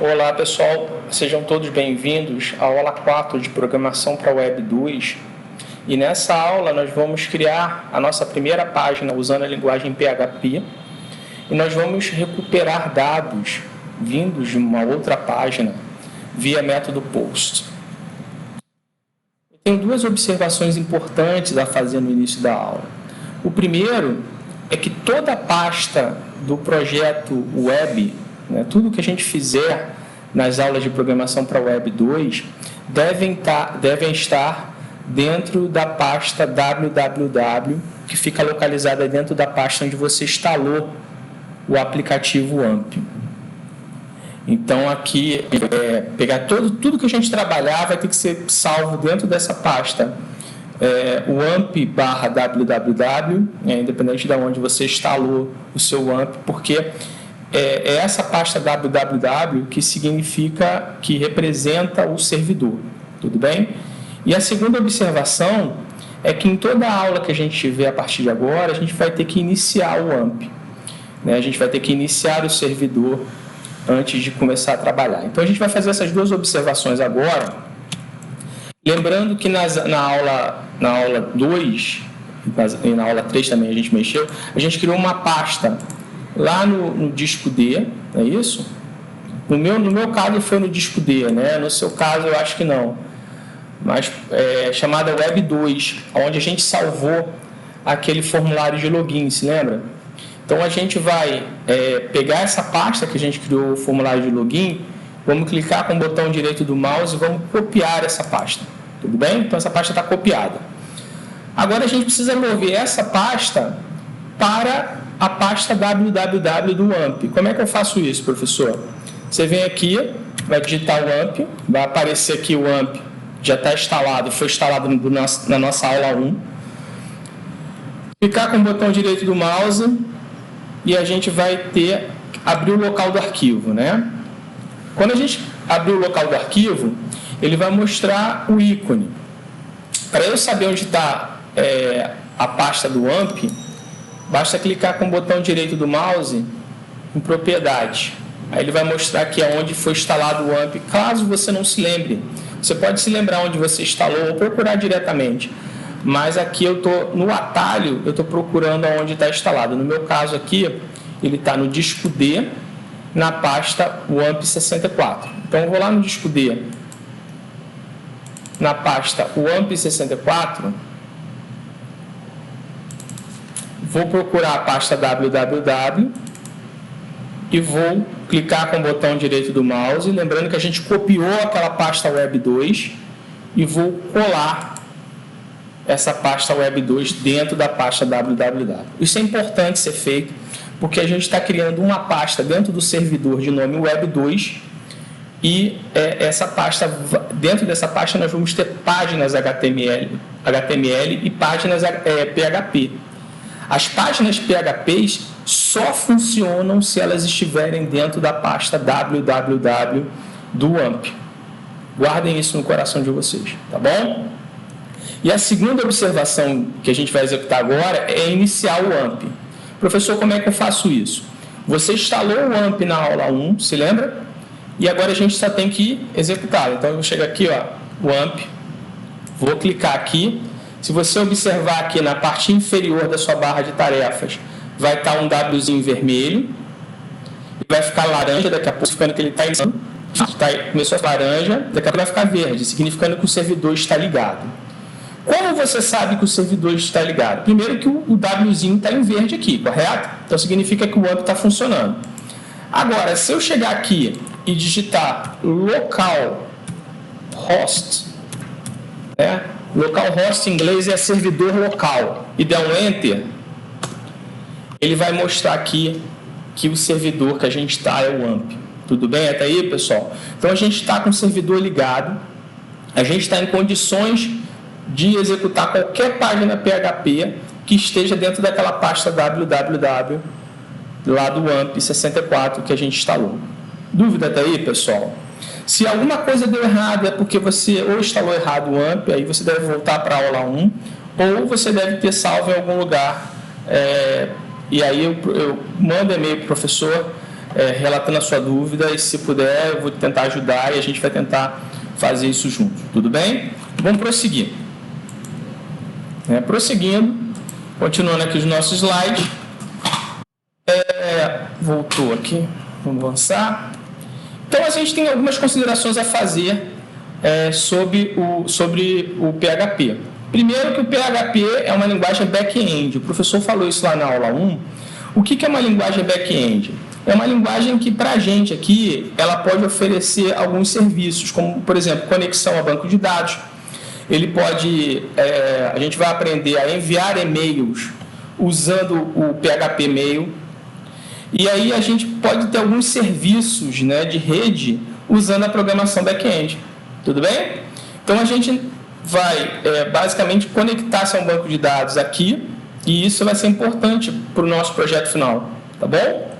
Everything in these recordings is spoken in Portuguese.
Olá pessoal, sejam todos bem-vindos à aula 4 de Programação para Web 2. E nessa aula nós vamos criar a nossa primeira página usando a linguagem PHP e nós vamos recuperar dados vindos de uma outra página via método POST. Eu tenho duas observações importantes a fazer no início da aula. O primeiro é que toda a pasta do projeto Web, tudo que a gente fizer nas aulas de programação para Web 2 devem estar dentro da pasta www, que fica localizada dentro da pasta onde você instalou o aplicativo AMP. Então, aqui, pegar tudo que a gente trabalhar vai ter que ser salvo dentro dessa pasta. O AMP/www, independente de onde você instalou o seu AMP, porque é essa pasta www que significa, que representa o servidor, tudo bem? E a segunda observação é que em toda aula que a gente tiver a partir de agora, a gente vai ter que iniciar o AMP, A gente vai ter que iniciar o servidor antes de começar a trabalhar. Então, a gente vai fazer essas duas observações agora, lembrando que na aula 2, e na aula 3 também a gente mexeu, a gente criou uma pasta lá no disco D, não é isso? No meu caso foi no disco D, No seu caso eu acho que não. Mas chamada Web 2, onde a gente salvou aquele formulário de login, se lembra? Então a gente vai pegar essa pasta que a gente criou, o formulário de login, vamos clicar com o botão direito do mouse e vamos copiar essa pasta, tudo bem? Então essa pasta está copiada. Agora a gente precisa mover essa pasta para a pasta www do AMP. Como é que eu faço isso, professor? Você vem aqui, vai digitar o AMP, vai aparecer aqui o AMP, já está instalado, foi instalado na nossa aula 1. Clicar com o botão direito do mouse e a gente vai abrir o local do arquivo, Quando a gente abrir o local do arquivo, ele vai mostrar o ícone. Para eu saber onde está a pasta do AMP, basta clicar com o botão direito do mouse em propriedades. Aí ele vai mostrar aqui onde foi instalado o AMP. Caso você não se lembre, você pode se lembrar onde você instalou ou procurar diretamente. Mas aqui eu estou no atalho, eu estou procurando onde está instalado. No meu caso aqui, ele está no disco D, na pasta WAMP64. Então eu vou lá no disco D, na pasta WAMP64, vou procurar a pasta www e vou clicar com o botão direito do mouse, lembrando que a gente copiou aquela pasta Web 2 e vou colar essa pasta Web 2 dentro da pasta www. Isso é importante ser feito porque a gente está criando uma pasta dentro do servidor de nome Web 2 e dentro dessa pasta nós vamos ter páginas HTML e páginas PHP. As páginas PHP só funcionam se elas estiverem dentro da pasta www do AMP. Guardem isso no coração de vocês, tá bom? E a segunda observação que a gente vai executar agora é iniciar o AMP. Professor, como é que eu faço isso? Você instalou o AMP na aula 1, se lembra? E agora a gente só tem que executá-lo. Então eu vou chegar aqui, o AMP, vou clicar aqui. Se você observar aqui na parte inferior da sua barra de tarefas, vai estar um Wzinho vermelho, e vai ficar laranja, daqui a pouco, significando que ele está iniciando. Começou a laranja, daqui a pouco vai ficar verde, significando que o servidor está ligado. Como você sabe que o servidor está ligado? Primeiro que o Wzinho está em verde aqui, correto? Então significa que o AMP está funcionando. Agora, se eu chegar aqui e digitar localhost, localhost em inglês é servidor local, e der um Enter, ele vai mostrar aqui que o servidor que a gente está é o AMP. Tudo bem até aí, pessoal? Então a gente está com o servidor ligado, a gente está em condições de executar qualquer página PHP que esteja dentro daquela pasta www lá do AMP64 que a gente instalou. Dúvida até aí, pessoal? Se alguma coisa deu errado, é porque você ou instalou errado o AMP, aí você deve voltar para a aula 1, ou você deve ter salvo em algum lugar. E aí eu mando e-mail para o professor relatando a sua dúvida, e se puder eu vou tentar ajudar e a gente vai tentar fazer isso junto, tudo bem? Vamos prosseguir. Prosseguindo, continuando aqui os nossos slides. Voltou aqui, vamos avançar. Então a gente tem algumas considerações a fazer sobre o PHP. Primeiro que o PHP é uma linguagem back-end. O professor falou isso lá na aula 1. O que é uma linguagem back-end? É uma linguagem que, para a gente aqui, ela pode oferecer alguns serviços, como, por exemplo, conexão a banco de dados. Ele pode, a gente vai aprender a enviar e-mails usando o PHP Mail. E aí a gente pode ter alguns serviços, né, de rede usando a programação back-end. Tudo bem? Então a gente vai basicamente conectar-se a um banco de dados aqui, e isso vai ser importante para o nosso projeto final. Tá bom?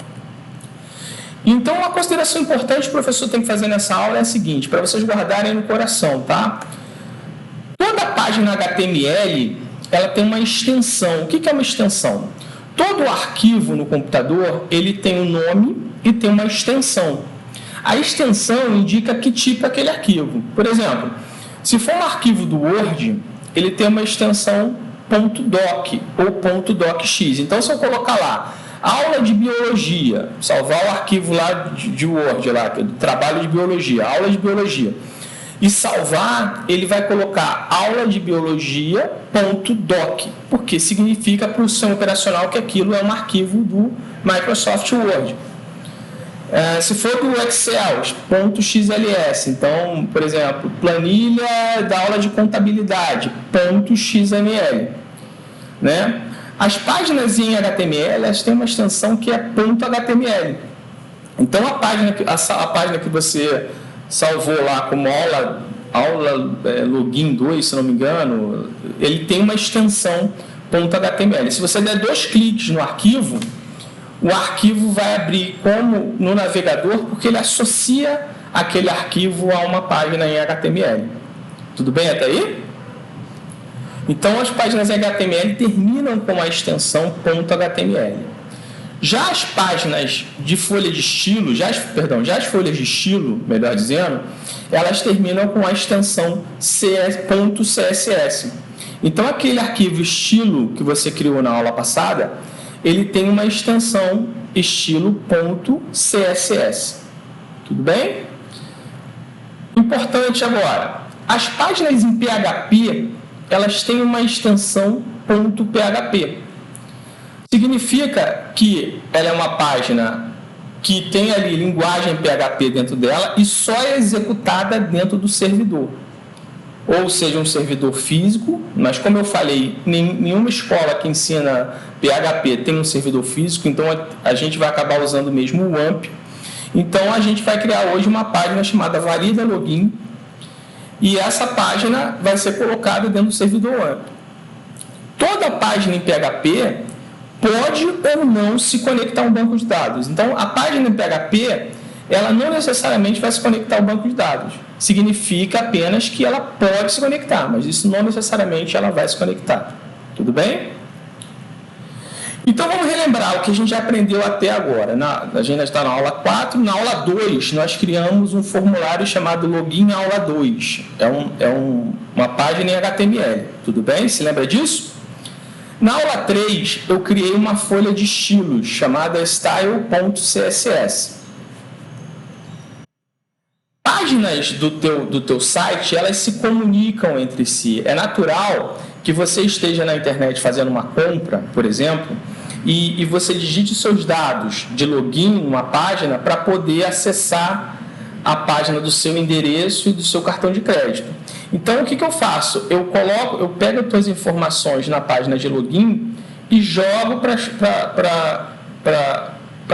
Então, uma consideração importante que o professor tem que fazer nessa aula é a seguinte, para vocês guardarem no coração, tá? Toda página HTML, ela tem uma extensão. O que é uma extensão? Todo arquivo no computador, ele tem um nome e tem uma extensão. A extensão indica que tipo é aquele arquivo. Por exemplo, se for um arquivo do Word, ele tem uma extensão .doc ou .docx. Então, se eu colocar lá aula de biologia, salvar o arquivo lá de Word, lá, do trabalho de biologia, aula de biologia, e salvar, ele vai colocar aula de biologia.doc, porque significa para o sistema operacional que aquilo é um arquivo do Microsoft Word. Se for do Excel, .xls, então, por exemplo, planilha da aula de contabilidade, .xml, né? As páginas em HTML, elas têm uma extensão que é .html. Então, a página que você salvou lá como aula login 2, se não me engano, ele tem uma extensão .html. Se você der 2 cliques no arquivo, o arquivo vai abrir como no navegador, porque ele associa aquele arquivo a uma página em HTML. Tudo bem até aí? Então, as páginas em HTML terminam com a extensão .html. Já as páginas de folha de estilo, já as folhas de estilo, melhor dizendo, elas terminam com a extensão .css. Então, aquele arquivo estilo que você criou na aula passada, ele tem uma extensão estilo.css. Tudo bem? Importante agora, as páginas em PHP, elas têm uma extensão .php. Significa que ela é uma página que tem ali linguagem PHP dentro dela e só é executada dentro do servidor. Ou seja, um servidor físico, mas como eu falei, nenhuma escola que ensina PHP tem um servidor físico, então a gente vai acabar usando mesmo o WAMP. Então a gente vai criar hoje uma página chamada Valida Login, e essa página vai ser colocada dentro do servidor WAMP. Toda página em PHP pode ou não se conectar a um banco de dados. Então, a página em PHP, ela não necessariamente vai se conectar ao banco de dados. Significa apenas que ela pode se conectar, mas isso não necessariamente ela vai se conectar. Tudo bem? Então, vamos relembrar o que a gente já aprendeu até agora. A gente já está na aula 4. Na aula 2, nós criamos um formulário chamado Login Aula 2. Uma página em HTML. Tudo bem? Se lembra disso? Na aula 3, eu criei uma folha de estilos chamada style.css. Páginas do teu site, elas se comunicam entre si. É natural que você esteja na internet fazendo uma compra, por exemplo, e você digite seus dados de login numa página para poder acessar a página do seu endereço e do seu cartão de crédito. Então, o que eu faço? Eu pego as tuas informações na página de login e jogo para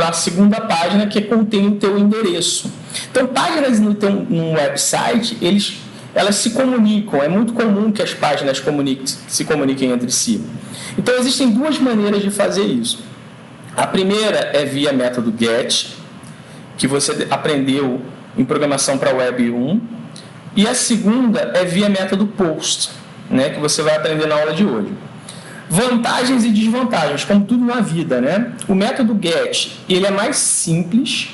a segunda página que contém o teu endereço. Então, páginas no website, elas se comunicam. É muito comum que as páginas se comuniquem entre si. Então, existem 2 maneiras de fazer isso. A primeira é via método GET, que você aprendeu em programação para Web 1. E a segunda é via método POST, né, que você vai aprender na aula de hoje. Vantagens e desvantagens, como tudo na vida, né? O método GET, ele é mais simples,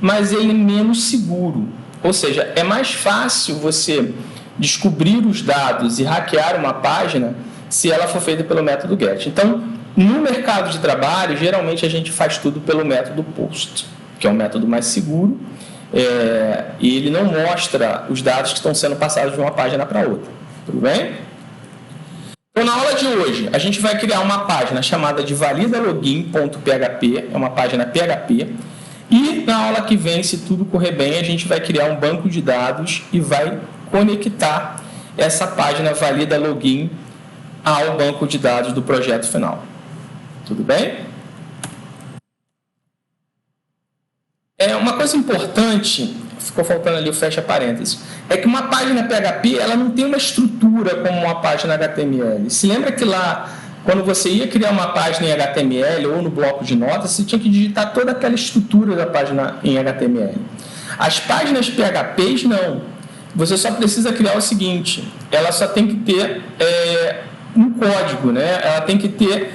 mas ele é menos seguro. Ou seja, é mais fácil você descobrir os dados e hackear uma página se ela for feita pelo método GET. Então, no mercado de trabalho, geralmente a gente faz tudo pelo método POST, que é um método mais seguro, e ele não mostra os dados que estão sendo passados de uma página para outra. Tudo bem? Então, na aula de hoje, a gente vai criar uma página chamada de validalogin.php, é uma página PHP, e na aula que vem, se tudo correr bem, a gente vai criar um banco de dados e vai conectar essa página validalogin ao banco de dados do projeto final. Tudo bem? Uma coisa importante, ficou faltando ali o fecha parênteses, é que uma página PHP ela não tem uma estrutura como uma página HTML. Se lembra que lá, quando você ia criar uma página em HTML ou no bloco de notas, você tinha que digitar toda aquela estrutura da página em HTML. As páginas PHPs não. Você só precisa criar o seguinte, ela só tem que ter um código, né? Ela tem que ter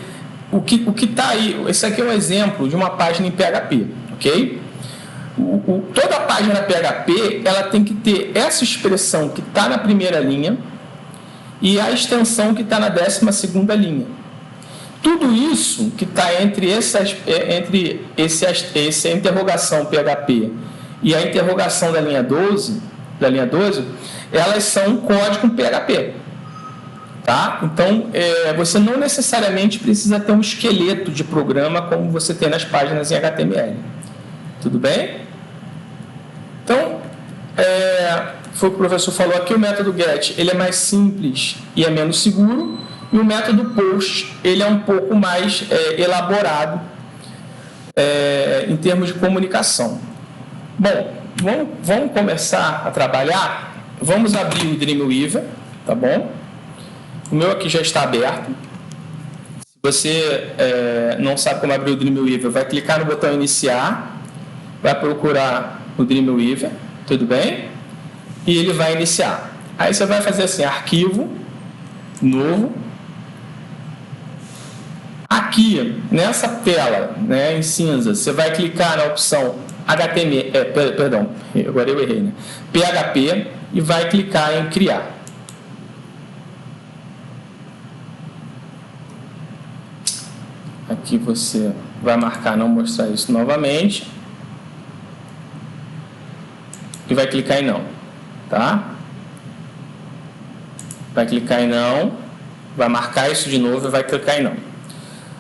o que está aí. Esse aqui é um exemplo de uma página em PHP, ok? Toda a página PHP ela tem que ter essa expressão que está na primeira linha e a extensão que está na 12ª linha. Tudo isso que está entre essa interrogação PHP e a interrogação da linha 12, elas são código PHP. Tá? Então, você não necessariamente precisa ter um esqueleto de programa como você tem nas páginas em HTML. Tudo bem? Então, foi o que o professor falou aqui, o método GET ele é mais simples e é menos seguro, e o método POST ele é um pouco mais elaborado em termos de comunicação. Bom, vamos começar a trabalhar. Vamos abrir o Dreamweaver, tá bom? O meu aqui já está aberto. Se você não sabe como abrir o Dreamweaver, vai clicar no botão iniciar, vai procurar o Dreamweaver, tudo bem? E ele vai iniciar. Aí você vai fazer assim, arquivo, novo. Aqui, nessa tela, né, em cinza, você vai clicar na opção HTML, perdão, agora eu errei, né? PHP e vai clicar em criar. Aqui você vai marcar não mostrar isso novamente e vai clicar em não, tá? Vai clicar em não, vai marcar isso de novo e vai clicar em não.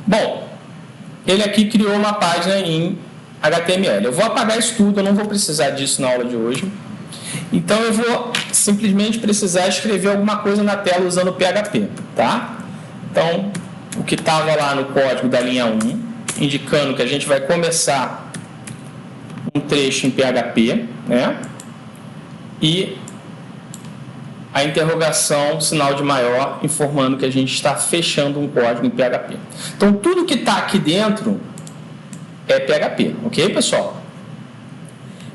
Bom, ele aqui criou uma página em HTML. Eu vou apagar isso tudo, eu não vou precisar disso na aula de hoje. Então eu vou simplesmente precisar escrever alguma coisa na tela usando o PHP, tá? Então, o que estava lá no código da linha 1, indicando que a gente vai começar um trecho em PHP, né? E a interrogação, sinal de maior, informando que a gente está fechando um código em PHP. Então, tudo que está aqui dentro é PHP, ok, pessoal?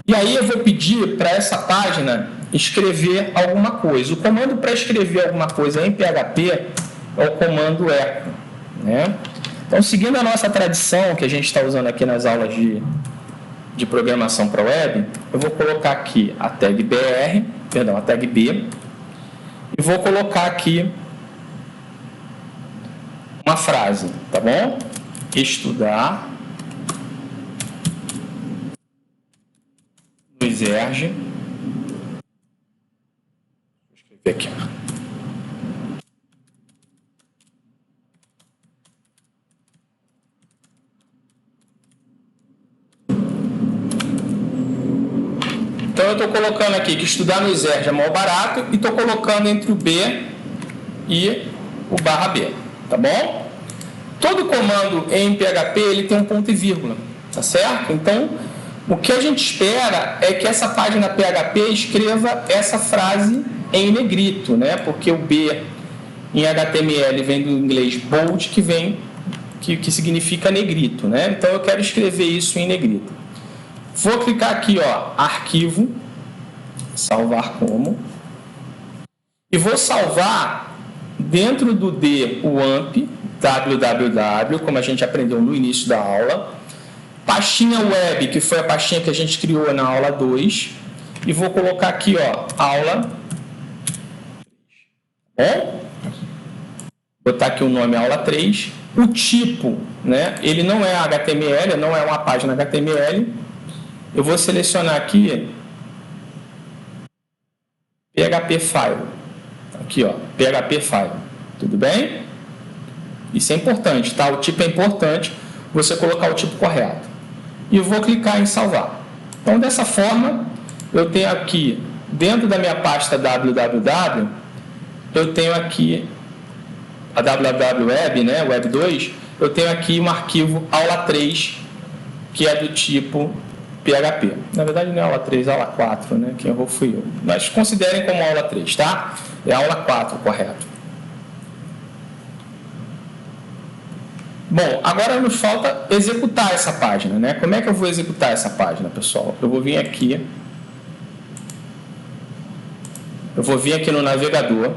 E aí eu vou pedir para essa página escrever alguma coisa. O comando para escrever alguma coisa em PHP é o comando echo, né? Então, seguindo a nossa tradição que a gente está usando aqui nas aulas de programação para web, eu vou colocar aqui a tag BR, perdão, a tag B, e vou colocar aqui uma frase, tá bom? Estudar no Exerge. Vou escrever aqui. Então, eu estou colocando aqui que estudar no Exerge é mais barato e estou colocando entre o B e o /B, tá bom? Todo comando em PHP ele tem um ponto e vírgula, tá certo? Então, o que a gente espera é que essa página PHP escreva essa frase em negrito, né? Porque o B em HTML vem do inglês bold, que significa negrito, né? Então, eu quero escrever isso em negrito. Vou clicar aqui, ó, arquivo, salvar como, e vou salvar dentro do D o AMP, www, como a gente aprendeu no início da aula. Pastinha web, que foi a pastinha que a gente criou na aula 2. E vou colocar aqui, ó, aula. Bom? Botar aqui o nome aula 3. O tipo, né? Ele não é HTML, não é uma página HTML. Eu vou selecionar aqui PHP File. Aqui, ó, PHP File. Tudo bem? Isso é importante, tá? O tipo é importante, você colocar o tipo correto. E eu vou clicar em salvar. Então, dessa forma, eu tenho aqui, dentro da minha pasta www, eu tenho aqui a www web, né, web 2, eu tenho aqui um arquivo aula 3, que é do tipo PHP. Na verdade, não é aula 3, é aula 4, né? Quem errou fui eu. Mas considerem como aula 3, tá? É aula 4, correto. Bom, agora nos falta executar essa página, né? Como é que eu vou executar essa página, pessoal? Eu vou vir aqui no navegador,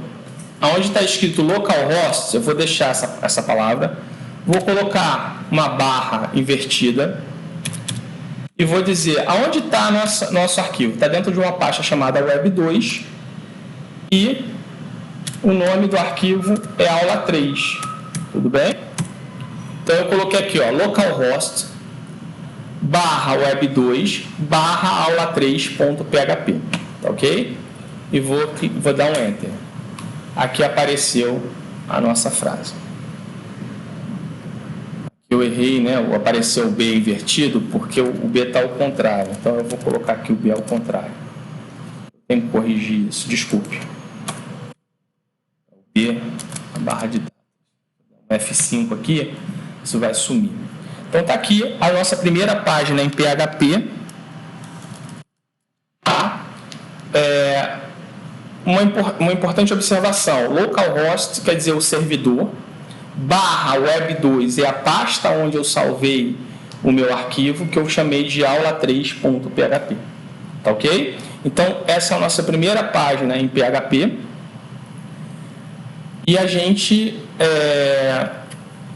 onde está escrito localhost, eu vou deixar essa palavra, vou colocar uma barra invertida e vou dizer aonde está nosso arquivo. Está dentro de uma pasta chamada web2 e o nome do arquivo é aula 3. Tudo bem? Então eu coloquei aqui, ó, localhost barra web2 barra aula3.php, tá ok? E vou dar um enter. Aqui apareceu a nossa frase. Eu errei, né? Apareceu o B invertido porque o B está ao contrário. Então eu vou colocar aqui o B ao contrário. Tenho que corrigir isso, desculpe. O B, a barra de dados. F5 aqui, isso vai sumir. Então está aqui a nossa primeira página em PHP. Tá? Uma importante observação, localhost quer dizer o servidor, barra web2 é a pasta onde eu salvei o meu arquivo, que eu chamei de aula3.php, tá ok? Então, essa é a nossa primeira página em PHP, e a gente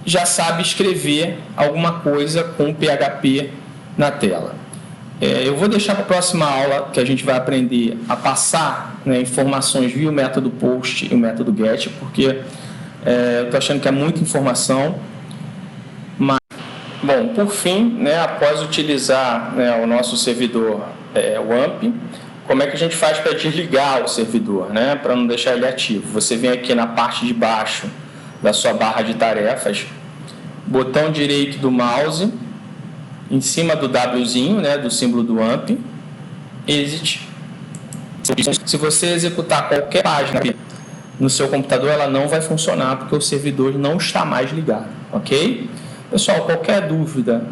já sabe escrever alguma coisa com PHP na tela. Eu vou deixar para a próxima aula que a gente vai aprender a passar, né, informações via o método POST e o método GET, porque eu estou achando que é muita informação. Mas, bom, por fim, né, após utilizar, né, o nosso servidor WAMP, como é que a gente faz para desligar o servidor, né, para não deixar ele ativo? Você vem aqui na parte de baixo da sua barra de tarefas, botão direito do mouse, em cima do Wzinho, né, do símbolo do AMP, Exit. Se você executar qualquer página no seu computador, ela não vai funcionar, porque o servidor não está mais ligado, ok? Pessoal, qualquer dúvida,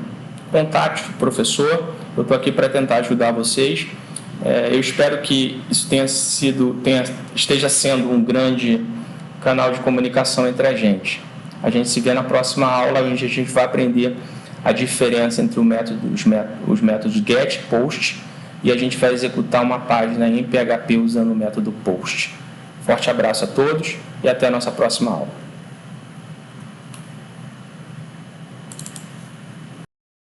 contate o professor, eu estou aqui para tentar ajudar vocês. Eu espero que isso esteja sendo um grande canal de comunicação entre a gente. A gente se vê na próxima aula, onde a gente vai aprender a diferença entre os métodos GET e POST, e a gente vai executar uma página em PHP usando o método POST. Forte abraço a todos e até a nossa próxima aula.